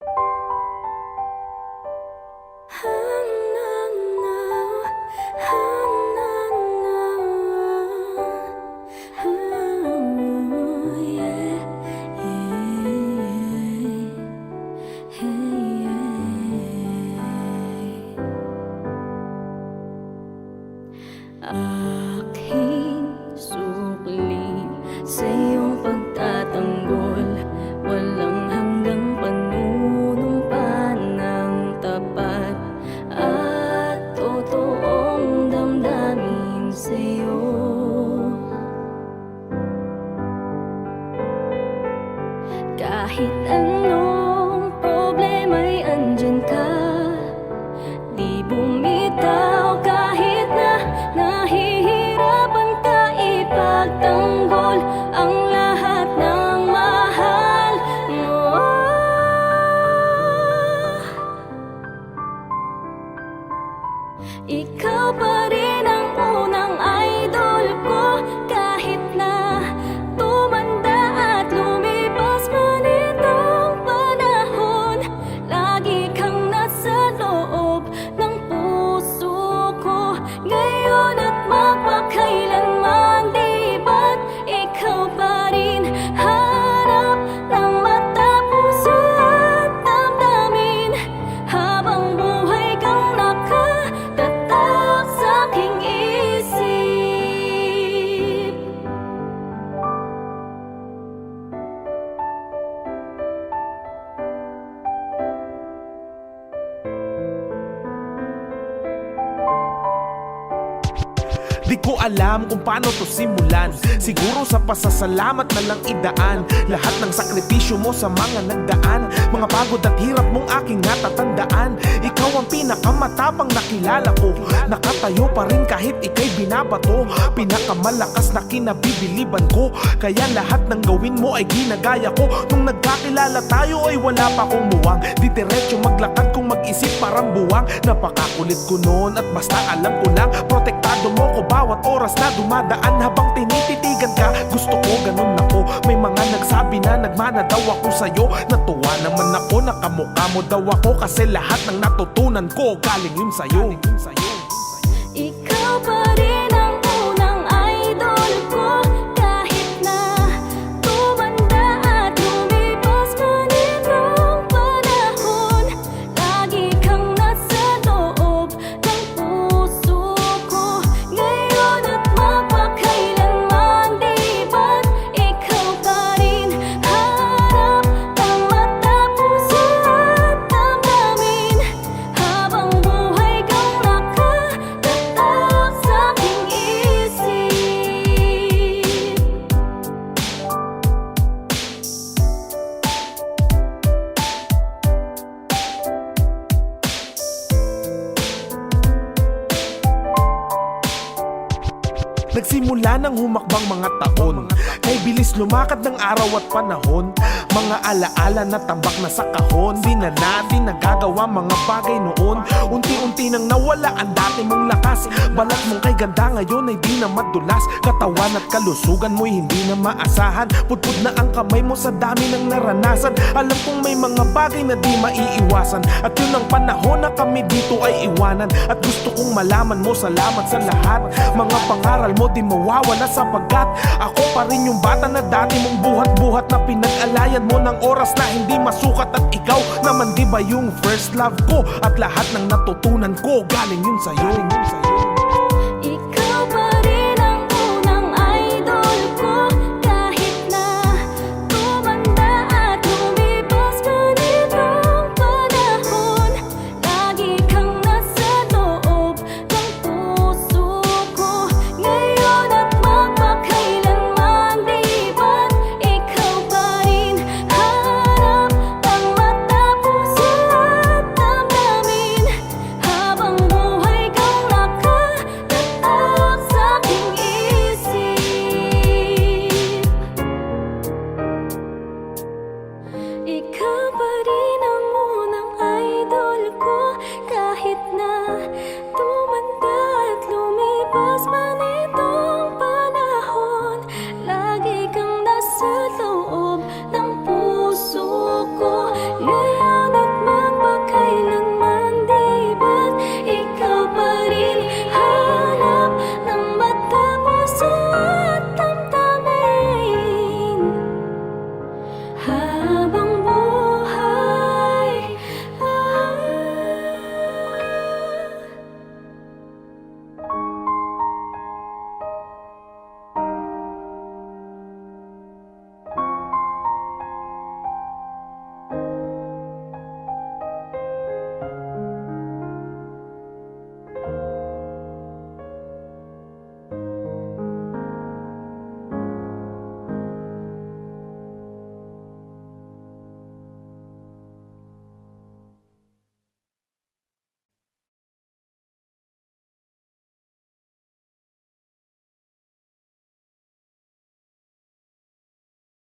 Aking sukli sa iyong pagtatanggol, walang hanggang panunumpa ng tapat at totoong damdamin sa'yo. Kahit anong problema'y andyan ka, di bumitaw kahit na nahihirapan ka ipagtanggol ang lahat ng mahal mo. Ikaw pa rin ang unang idol ko, kahit na tumanda at lumipas man itong panahon. Lagi kang nasa loob ng puso ko ngayon at mapakailanman. Di ba't ikaw pa rin harap ng mata, puso at damdamin, habang buhay kang nakatatak sa aking isip. Di ko alam kung paano to simulan. Siguro sa pasasalamat na lang idaan lahat ng sakripisyo mo sa mga nagdaan, mga pagod at hirap mong aking natatandaan. Ikaw ang pinakamatapang nakilala ko, nakatayo pa rin kahit ika'y binabato. Pinakamalakas na kinabibiliban ko, kaya lahat ng gawin mo ay ginagaya ko. Nung nagkakilala tayo ay wala pa akong muwang, di diretso maglakad kung mag-isip parang buwang. Napakakulit ko noon at basta alam ko lang, protektado mo ko bawat oras na dumadaan. Habang tinititigan ka, gusto ko ganun ako. May mga nagsabi na nagmana daw ako sa'yo. Natuwa naman ako, nakamukha mo daw ako, kasi lahat ng natutunan ko galing yun sa'yo. Ikaw pa rin ang unang idol ko, kahit na tumanda at lumipas man itong panahon. Lagi kang nasa loob ng puso ko ngayon at mapakailanman. Di ba't ikaw pa rin harap ng mata, puso at damdamin, habang buhay kang nakatatak sa aking isip. Nagsimula ng humakbang mga taon, kay bilis lumakad ng araw at panahon. Mga alaala na tambak na sa kahon, di na natin nagagawa mga bagay noon. Unti-unti nang nawala ang dati mong lakas, balat mong kay ganda ngayon ay di na madulas. Katawan at kalusugan mo'y hindi na maasahan, pudpud na ang kamay mo sa dami ng naranasan. Alam kong may mga bagay na di maiiwasan, at yun ang panahon na kami dito ay iwanan. At gusto kong malaman mo, salamat sa lahat. Mga pangaral mo di mawawala, sapagkat ako pa rin yung bata na dati mong buhat-buhat, na pinag-alayan mo ng oras na hindi masukat. At ikaw naman di ba yung first love ko, at lahat ng natutunan ko galing yun sa'yo.